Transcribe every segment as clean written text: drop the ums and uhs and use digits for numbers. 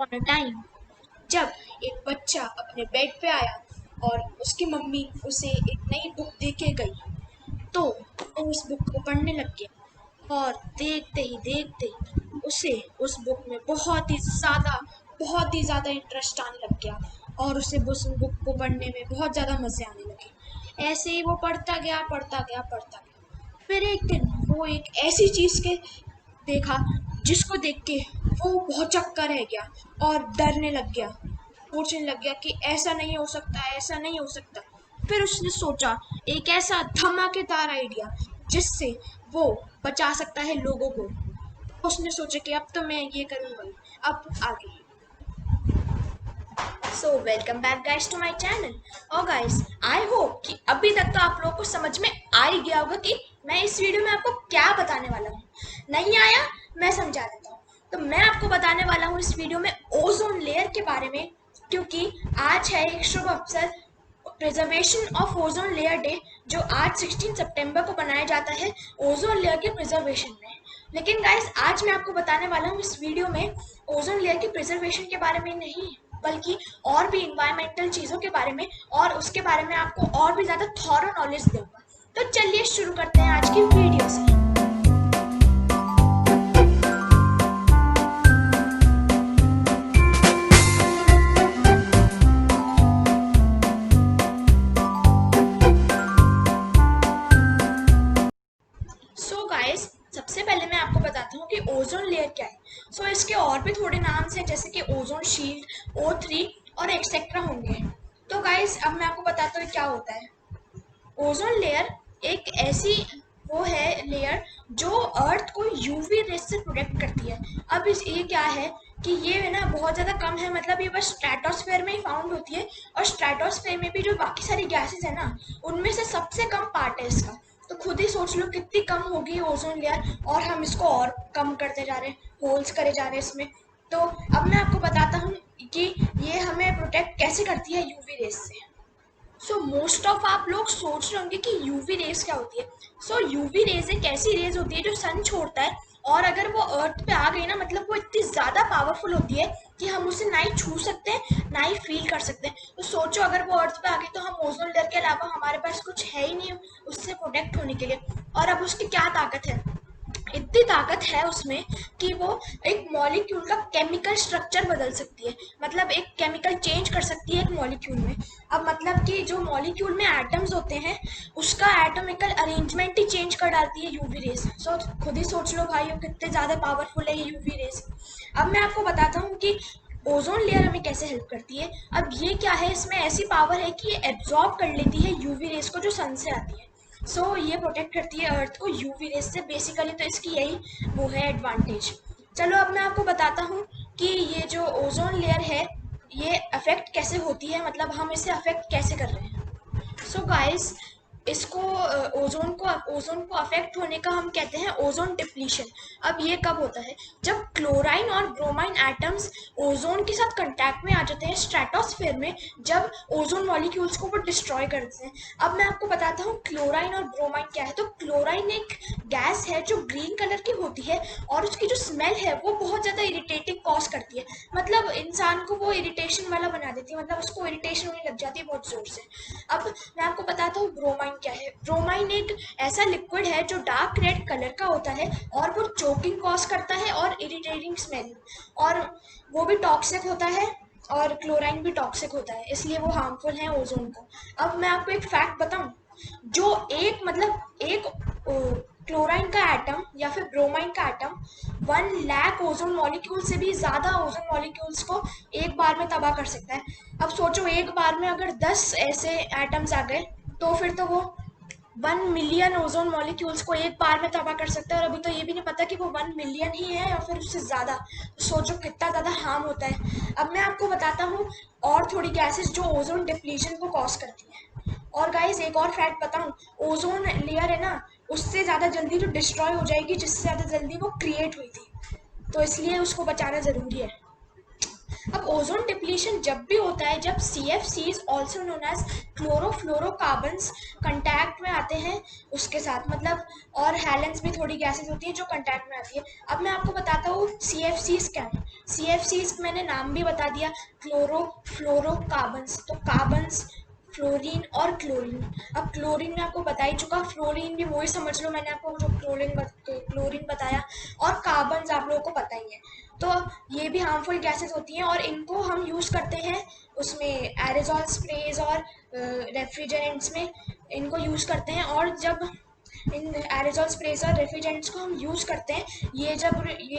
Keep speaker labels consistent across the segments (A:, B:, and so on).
A: Upon a time, जब एक बच्चा अपने बेड पे आया और उसकी मम्मी उसे एक नई बुक दे के गई, तो वो उस बुक को पढ़ने लग गया और देखते ही देखते उसे उस बुक में बहुत ही ज़्यादा इंटरेस्ट आने लग गया और उसे उस बुक को पढ़ने में बहुत ज़्यादा मज़े आने लगे। ऐसे ही वो पढ़ता गया। फिर एक दिन वो एक ऐसी चीज़ के देखा जिसको देख के वो बहुत चक्कर रह गया और डरने लग गया, सोचने लग गया कि ऐसा नहीं हो सकता, ऐसा नहीं हो सकता। फिर उसने सोचा एक ऐसा धमाकेदार आइडिया जिससे वो बचा सकता है लोगों को। उसने सोचा कि अब तो मैं ये करूँगा ही। अब आगे so welcome back guys to my channel. और गाइस आई होप कि अभी तक तो आप लोगों को समझ में आ ही गया होगा कि मैं इस वीडियो में आपको क्या बताने वाला हूँ। नहीं आया, मैं समझा देता हूँ। तो मैं आपको बताने वाला हूँ इस वीडियो में ओजोन लेयर के बारे में, क्योंकि आज है एक शुभ अवसर, preservation of ozone layer day, जो आज 16 सितंबर को मनाया जाता है ओजोन लेयर के प्रिजर्वेशन में। लेकिन गाइस आज मैं आपको बताने वाला हूँ इस वीडियो में ओजोन लेयर के प्रिजर्वेशन के बारे में नहीं, बल्कि और भी इन्वायरमेंटल चीज़ों के बारे में, और उसके बारे में आपको और भी ज़्यादा थॉरो नॉलेज दूंगा। तो चलिए शुरू करते हैं आज की वीडियो से। सो गाइस सबसे पहले मैं आपको बताता हूँ कि ओजोन लेयर क्या है। सो इसके और भी थोड़े नाम हैं, जैसे कि ओजोन शील्ड, O3 और एक्सेट्रा होंगे। तो गाइस अब मैं आपको बताता हूँ क्या होता है। ओजोन लेयर एक ऐसी वो है लेयर जो अर्थ को यूवी रेस से प्रोटेक्ट करती है। अब इस ये क्या है कि ये ना बहुत ज़्यादा कम है, मतलब ये बस स्ट्रेटोस्फेयर में ही फाउंड होती है, और स्ट्रेटोस्फेयर में भी जो बाकी सारी गैसेस है ना, उनमें से सबसे कम पार्ट है इसका। तो खुद ही सोच लो कितनी कम होगी ओजोन लेयर, और हम इसको और कम करते जा रहे हैं, होल्स करे जा रहे हैं इसमें। तो अब मैं आपको बताता हूँ कि ये हमें प्रोटेक्ट कैसे करती है यूवी रेस से। सो मोस्ट ऑफ आप लोग सोच रहे होंगे कि यूवी रेज क्या होती है। सो यूवी रेज एक ऐसी रेज होती है जो सन छोड़ता है, और अगर वो अर्थ पे आ गई ना, मतलब वो इतनी ज़्यादा पावरफुल होती है कि हम उसे ना ही छू सकते हैं ना ही फील कर सकते हैं। तो सोचो अगर वो अर्थ पे आ गई तो हम ओजोन लेयर के अलावा हमारे पास कुछ है ही नहीं उससे प्रोटेक्ट होने के लिए। और अब उसकी क्या ताकत है, इतनी ताकत है उसमें कि वो एक मॉलिक्यूल का केमिकल स्ट्रक्चर बदल सकती है, मतलब एक केमिकल चेंज कर सकती है एक मॉलिक्यूल में। अब मतलब कि जो मॉलिक्यूल में एटम्स होते हैं उसका एटॉमिकल अरेंजमेंट ही चेंज कर डालती है यूवी रेस। सो खुद ही सोच लो भाई कितने ज़्यादा पावरफुल है ये यूवी रेस। अब मैं आपको बताता हूँ कि ओजोन लेयर हमें कैसे हेल्प करती है। अब ये क्या है, इसमें ऐसी पावर है कि ये एब्जॉर्ब कर लेती है यूवी रेस को जो सन से आती है। ये प्रोटेक्ट करती है अर्थ को यूवी रेस से बेसिकली। तो इसकी यही वो है एडवांटेज। चलो अब मैं आपको बताता हूँ कि ये जो ओजोन लेयर है ये अफेक्ट कैसे होती है, मतलब हम इसे अफेक्ट कैसे कर रहे हैं। सो गाइस इसको ओजोन को अफेक्ट होने का हम कहते हैं ओजोन डिप्लीशन। अब ये कब होता है, जब क्लोराइन और ब्रोमाइन एटम्स ओजोन के साथ कांटेक्ट में आ जाते हैं स्ट्रेटोस्फेयर में, जब ओजोन मॉलिक्यूल्स को वो डिस्ट्रॉय कर देते हैं। अब मैं आपको बताता हूँ क्लोराइन और ब्रोमाइन क्या है। तो क्लोराइन एक गैस है जो ग्रीन कलर की होती है, और उसकी जो स्मेल है वो बहुत ज़्यादा इरिटेटिंग कॉज करती है, मतलब इंसान को वो इरिटेशन वाला बना देती है, मतलब उसको इरिटेशन होने लग जाती है बहुत ज़ोर से। अब मैं आपको बताता हूँ ब्रोमाइन क्या है। ब्रोमाइन एक ऐसा लिक्विड है जो डार्क रेड कलर का होता है, और वो चोकिंग कॉज करता है और इरिटेटिंग स्मेल, और वो भी टॉक्सिक होता है, और क्लोराइन भी टॉक्सिक होता है, इसलिए वो हार्मफुल है ओजोन को। अब मैं आपको एक फैक्ट बताऊं, जो एक क्लोराइन का एटम या फिर ब्रोमाइन का एटम 1 लाख ओजोन मॉलिक्यूल से भी ज़्यादा ओजोन मॉलिक्यूल्स को एक बार में तबाह कर सकता है। अब सोचो एक बार में अगर 10 ऐसे एटम्स आ गए तो फिर तो वो 1 मिलियन ओजोन मॉलिक्यूल्स को एक बार में तबाह कर सकता है, और अभी तो ये भी नहीं पता कि वो 1 मिलियन ही है या फिर उससे ज़्यादा। तो सोचो कितना ज़्यादा हार्म होता है। अब मैं आपको बताता हूँ और थोड़ी गैसेस जो ओजोन डिप्लीशन को कॉज करती है। और गाइस एक और फैक्ट बताऊँ, ओजोन लेयर है ना, उससे ज़्यादा जल्दी तो डिस्ट्रॉय हो जाएगी जिससे ज़्यादा जल्दी वो क्रिएट हुई थी, तो इसलिए उसको बचाना ज़रूरी है। अब ओजोन डिप्लीशन जब भी होता है जब CFCs also known as chlorofluorocarbons contact में आते हैं उसके साथ, मतलब और हैलेंस भी थोड़ी गैसेस होती है जो कंटैक्ट में आती है। अब मैं आपको बताता हूँ CFCs क्या है। CFCs मैंने नाम भी बता दिया, क्लोरोफ्लोरोकार्बन्स, तो कार्बन्स, फ्लोरीन और क्लोरीन। अब क्लोरीन मैं आपको बता ही चुका, फ्लोरीन भी वही समझ लो, मैंने आपको जो क्लोरीन बताया, और कार्बन आप लोगों को पता ही है। तो ये भी हार्मफुल गैसेस होती हैं और इनको हम यूज़ करते हैं उसमें एरेजॉल स्प्रेज और रेफ्रिजरेंट्स में इनको यूज़ करते हैं। और जब इन एरेजॉल स्प्रेज और रेफ्रिजरेंट्स को हम यूज़ करते हैं, ये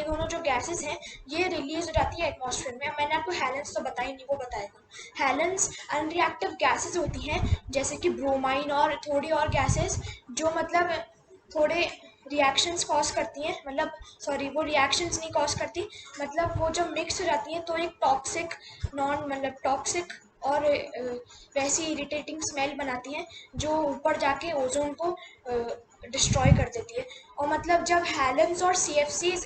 A: दोनों जो गैसेस हैं ये रिलीज हो जाती है एटमॉस्फेयर में। मैंने आपको हैलेंस तो बताई नहीं, वो बताएगा। हैलेंस अनरिएक्टिव गैसेस होती हैं जैसे कि ब्रोमाइन और थोड़ी और गैसेस जो मतलब थोड़े रिएक्शंस कॉज करती हैं, मतलब सॉरी वो रिएक्शंस नहीं कॉज करती, मतलब वो जब मिक्स हो जाती हैं तो एक टॉक्सिक मतलब टॉक्सिक और वैसी इरिटेटिंग स्मेल बनाती हैं जो ऊपर जाके ओजोन को डिस्ट्रॉय कर देती है। और मतलब जब हैलेंस और CFCs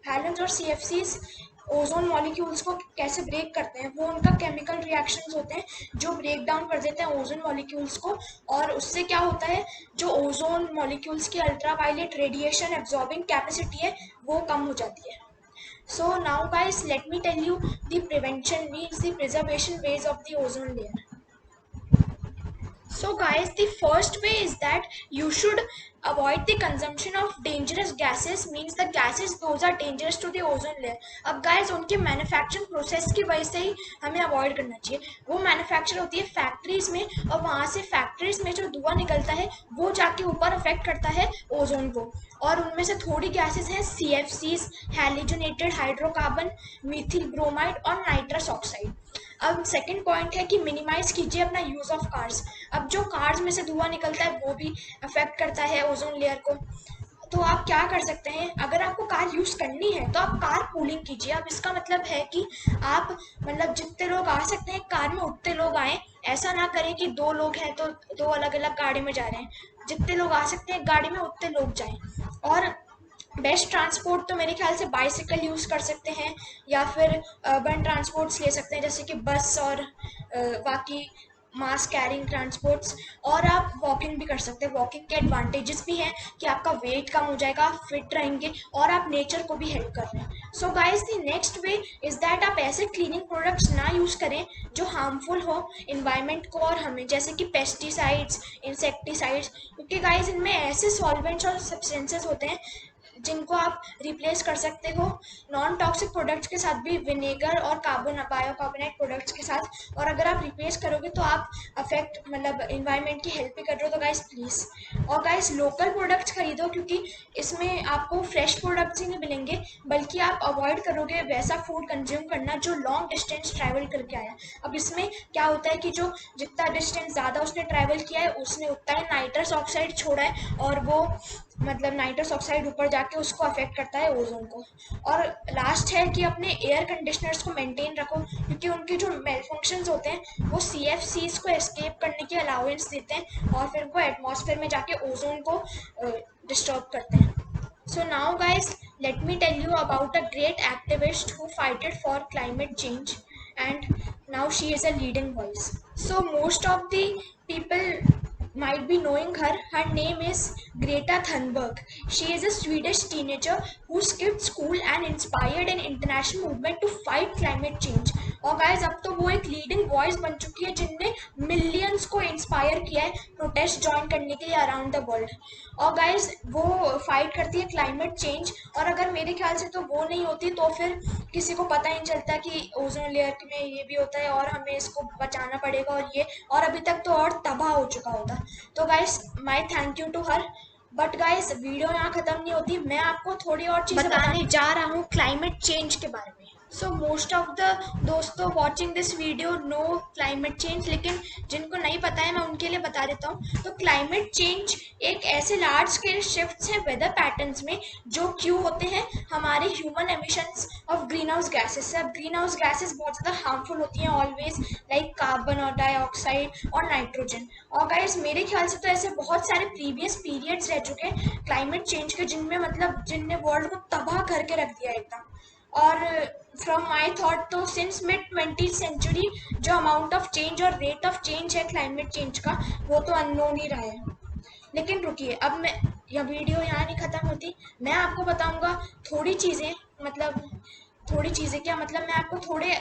A: हैलेंस और CFCs ओजोन मॉलिक्यूल्स को कैसे ब्रेक करते हैं, वो उनका केमिकल रिएक्शंस होते हैं जो ब्रेक डाउन कर देते हैं ओजोन मॉलिक्यूल्स को। और उससे क्या होता है, जो ओजोन मॉलिक्यूल्स की अल्ट्रावायलेट रेडिएशन एब्जॉर्बिंग कैपेसिटी है वो कम हो जाती है। So now guys, let me tell you the prevention means the preservation ways of the ozone layer. So guys, the first way is that you should avoid the consumption of dangerous gases, means the gases those are dangerous to the ozone layer. अब guys उनके manufacturing process की वजह से ही हमें avoid करना चाहिए। वो manufacture होती है फैक्ट्रीज में और वहाँ से फैक्ट्रीज में जो धुआं निकलता है वो जाके ऊपर अफेक्ट करता है ओजोन को। और उनमें से थोड़ी गैसेस हैं CFCs, हैलोजनेटेड हाइड्रोकार्बन, मीथिल ब्रोमाइड और नाइट्रस ऑक्साइड। अब सेकंड पॉइंट है कि मिनिमाइज कीजिए अपना यूज ऑफ कार्स। अब जो कार्स में से धुआं निकलता है वो भी अफेक्ट करता है ओजोन लेयर को। तो आप क्या कर सकते हैं, अगर आपको कार यूज करनी है तो आप कार पूलिंग कीजिए। अब इसका मतलब है कि आप मतलब जितने लोग आ सकते हैं कार में उतने लोग आए, ऐसा ना करें कि 2 लोग हैं तो 2 अलग अलग गाड़ी में जा रहे हैं। जितने लोग आ सकते हैं गाड़ी में उतने लोग जाएं। और बेस्ट ट्रांसपोर्ट तो मेरे ख्याल से बाइसिकल यूज़ कर सकते हैं या फिर अर्बन ट्रांसपोर्ट्स ले सकते हैं जैसे कि बस और बाकी मास कैरिंग ट्रांसपोर्ट्स। और आप वॉकिंग भी कर सकते हैं। वॉकिंग के एडवांटेजेस भी हैं कि आपका वेट कम हो जाएगा, आप फिट रहेंगे और आप नेचर को भी हेल्प कर रहे हैं। So guys, the next way is that आप ऐसे क्लीनिंग प्रोडक्ट्स ना यूज़ करें जो हार्मफुल हो इन्वायरमेंट को और हमें, जैसे कि पेस्टिसाइड्स, इंसेक्टिसाइड्स, क्योंकि गाइस इनमें ऐसे सॉल्वेंट्स और सब्सटेंसेस होते हैं जिनको आप रिप्लेस कर सकते हो नॉन टॉक्सिक प्रोडक्ट्स के साथ भी, विनेगर और बायोकार्बोनेट प्रोडक्ट्स के साथ। और अगर आप रिप्लेस करोगे तो आप अफेक्ट मतलब इन्वायरमेंट की हेल्प भी कर रहे हो। तो गाइस प्लीज़, और गाइस लोकल प्रोडक्ट्स खरीदो क्योंकि इसमें आपको फ्रेश प्रोडक्ट्स ही नहीं मिलेंगे बल्कि आप अवॉइड करोगे वैसा फूड कंज्यूम करना जो लॉन्ग डिस्टेंस ट्रैवल करके आया। अब इसमें क्या होता है कि जो जितना डिस्टेंस ज़्यादा उसने ट्रैवल किया है उसने उतना ही नाइट्रस ऑक्साइड छोड़ा है और वो मतलब नाइट्रस ऑक्साइड ऊपर जाके उसको अफेक्ट करता है ओजोन को। और लास्ट है कि अपने एयर कंडीशनर्स को मेंटेन रखो क्योंकि उनके जो मेलफंक्शंस होते हैं वो CFCs को एस्केप करने की अलाउंस देते हैं और फिर वो एटमॉस्फेयर में जाके ओजोन को डिस्टर्ब करते हैं। So now guys, let me tell you about a great activist who fought for climate change and now she is a leading voice. So most of the people might be knowing her. Her name is Greta Thunberg. She is a Swedish teenager who skipped school and inspired an international movement to fight climate change. और guys अब तो वो एक leading voice बन चुकी है जिनने millions को इंस्पायर किया है प्रोटेस्ट ज्वाइन करने के लिए अराउंड द वर्ल्ड। और गाइज वो फाइट करती है क्लाइमेट चेंज, और अगर मेरे ख्याल से तो वो नहीं होती तो फिर किसी को पता ही नहीं चलता कि ओजोन लेयर में ये भी होता है और हमें इसको बचाना पड़ेगा और अभी तक तो और तबाह हो चुका होता। तो guys my thank you to her. But guys video यहाँ खत्म नहीं होती, मैं आपको थोड़ी और चीज़ें बताने जा रहा हूँ क्लाइमेट चेंज के बारे में। सो मोस्ट ऑफ द दोस्तों watching this video know climate change, लेकिन जिनको नहीं पता है मैं उनके लिए बता देता हूँ। तो क्लाइमेट चेंज एक ऐसे लार्ज स्केल शिफ्ट्स हैं वेदर पैटर्न्स में जो क्यों होते हैं हमारे human emissions of green house gases से। अब ग्रीन हाउस गैसेस बहुत ज़्यादा हार्मफुल होती हैं ऑलवेज, लाइक कार्बन और डाइऑक्साइड और नाइट्रोजन। और गाइस मेरे ख्याल से तो ऐसे बहुत सारे प्रीवियस पीरियड्स रह चुके हैं क्लाइमेट चेंज के जिनमें मतलब जिनने वर्ल्ड को तबाह करके रख दिया एकदम। और फ्रॉम माई थॉट तो सिंस मिड 20th सेंचुरी जो अमाउंट ऑफ चेंज और रेट ऑफ चेंज है क्लाइमेट चेंज का वो तो अननोन ही रहा है। लेकिन रुकिए, अब मैं यह वीडियो यहाँ नहीं ख़त्म होती, मैं आपको बताऊंगा थोड़ी चीज़ें, मतलब थोड़ी चीज़ें क्या मतलब मैं आपको थोड़े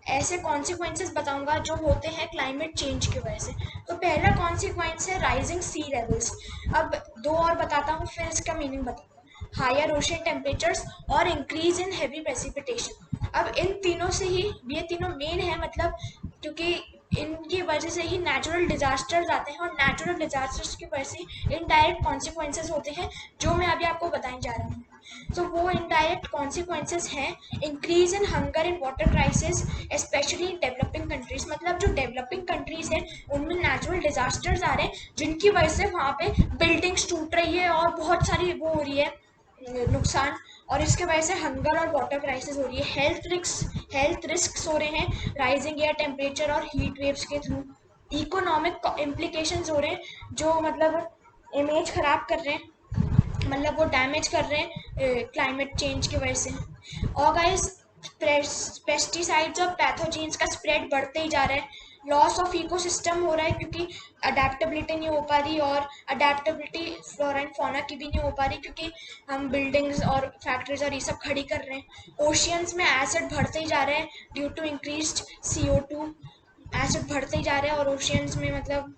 A: ऐसे कॉन्सिक्वेंसेस बताऊंगा जो होते हैं क्लाइमेट चेंज की वजह से। तो पहला कॉन्सिक्वेंस है राइजिंग सी लेवल्स। अब दो और बताता हूँ फिर इसका मीनिंग बताता हूँ। हायर ओशन टेम्परेचर्स और इंक्रीज इन हैवी प्रेसिपिटेशन। अब इन तीनों से ही, ये तीनों मेन है, मतलब क्योंकि इनकी वजह से ही नेचुरल डिजास्टर्स आते हैं और नेचुरल डिजास्टर्स की वजह से इनडायरेक्ट कॉन्सिक्वेंसेस होते हैं जो मैं अभी आपको बताने जा रहा हूँ। तो वो इनडायरेक्ट कॉन्सिक्वेंसेस हैं increase in hunger in water crisis specially in developing countries. मतलब जो डेवलपिंग कंट्रीज हैं उनमें नेचुरल डिजास्टर्स आ रहे हैं जिनकी वजह से वहाँ पे बिल्डिंग्स टूट रही है और बहुत सारी वो हो रही है नुकसान, और इसके वजह से हंगर और वाटर क्राइसिस हो रही है। हेल्थ रिस्क हो रहे हैं राइजिंग एयर टेम्परेचर और हीट वेव्स के थ्रू। इकोनॉमिक इम्प्लीकेशंस हो रहे हैं जो मतलब इमेज खराब कर रहे हैं, मतलब वो डैमेज कर रहे हैं क्लाइमेट चेंज की वजह से। और गाइस पेस्टिसाइड्स और पैथोजेंस का स्प्रेड बढ़ते ही जा रहा है। लॉस ऑफ इकोसिस्टम हो रहा है क्योंकि अडेप्टेबिलिटी नहीं हो पा रही, और अडेप्टेबिलिटी फ्लोरा एंड फौना की भी नहीं हो पा रही क्योंकि हम बिल्डिंग्स और फैक्ट्रीज और ये सब खड़ी कर रहे हैं। ओशियंस में एसिड बढ़ते ही जा रहे हैं due to increased CO2। Acid बढ़ते ही जा रहे हैं और ओशियंस में मतलब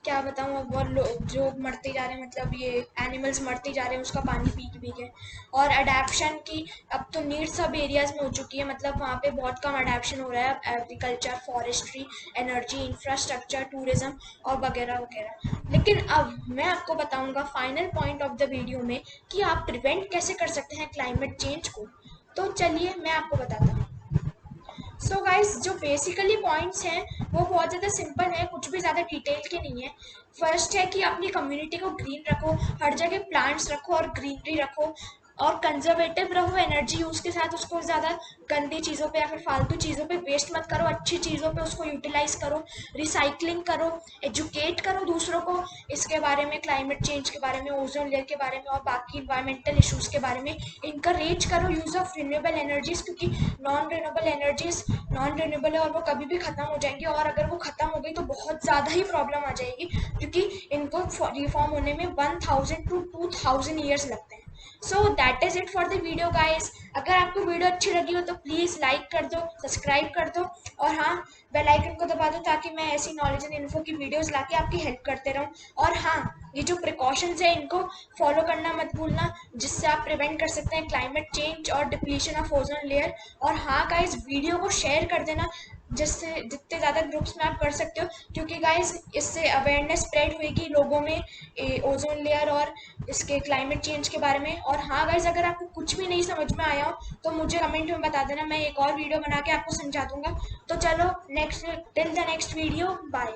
A: क्या बताऊँ, अब वो जो मरते जा रहे हैं, मतलब ये एनिमल्स मरते जा रहे हैं उसका पानी पी के। और अडेप्शन की अब तो नीड सब एरियाज में हो चुकी है, मतलब वहाँ पे बहुत कम अडेप्शन हो रहा है agriculture, forestry, energy, infrastructure, tourism और वगैरह वगैरह। लेकिन अब मैं आपको बताऊंगा final point of the video में कि आप प्रिवेंट कैसे कर सकते हैं क्लाइमेट चेंज को। तो चलिए मैं आपको बताता हूँ। सो गाइस जो बेसिकली पॉइंट्स हैं वो बहुत ज़्यादा सिंपल है, कुछ भी ज़्यादा डिटेल के नहीं है। फर्स्ट है कि अपनी कम्युनिटी को ग्रीन रखो, हर जगह प्लांट्स रखो और ग्रीनरी रखो, और कंजर्वेटिव रहो एनर्जी यूज़ के साथ। उसको ज़्यादा गंदी चीज़ों पे या फिर फालतू चीज़ों पे वेस्ट मत करो, अच्छी चीज़ों पे उसको यूटिलाइज करो, रिसाइकलिंग करो, एजुकेट करो दूसरों को इसके बारे में, क्लाइमेट चेंज के बारे में, ओजोन लेयर के बारे में और बाकी इन्वायरमेंटल इश्यूज़ के बारे में। इनकरेज करो यूज़ ऑफ रिन्यूएबल एनर्जीज, क्योंकि नॉन रिन्यूएबल है और वो कभी भी ख़त्म हो जाएंगी, और अगर वो ख़त्म हो गई तो बहुत ज़्यादा ही प्रॉब्लम आ जाएगी क्योंकि इनको रिफॉर्म होने में 1000 to 2000 ईयर्स लगते हैं। So that is it for the video guys. अगर आपको वीडियो अच्छी लगी हो तो प्लीज़ लाइक कर दो, सब्सक्राइब कर दो, और हाँ बेल आइकन को दबा दो ताकि मैं ऐसी नॉलेज एंड इन्फो की वीडियोस लाके आपकी हेल्प करते रहूँ। और हाँ, ये जो प्रिकॉशंस है इनको फॉलो करना मत भूलना, जिससे आप प्रिवेंट कर सकते हैं क्लाइमेट चेंज और डिप्लीशन ऑफ ओजोन लेयर। और हाँ गाइस, वीडियो को शेयर कर देना जिससे जितने ज़्यादा ग्रुप्स में आप कर सकते हो, क्योंकि गाइस इससे अवेयरनेस स्प्रेड होगी लोगों में ओजोन लेयर और इसके क्लाइमेट चेंज के बारे में। और हाँ गाइस, अगर आपको कुछ भी नहीं समझ में आया हो तो मुझे कमेंट में बता देना, मैं एक और वीडियो बना के आपको समझा दूंगा। तो चलो next till the next video, bye.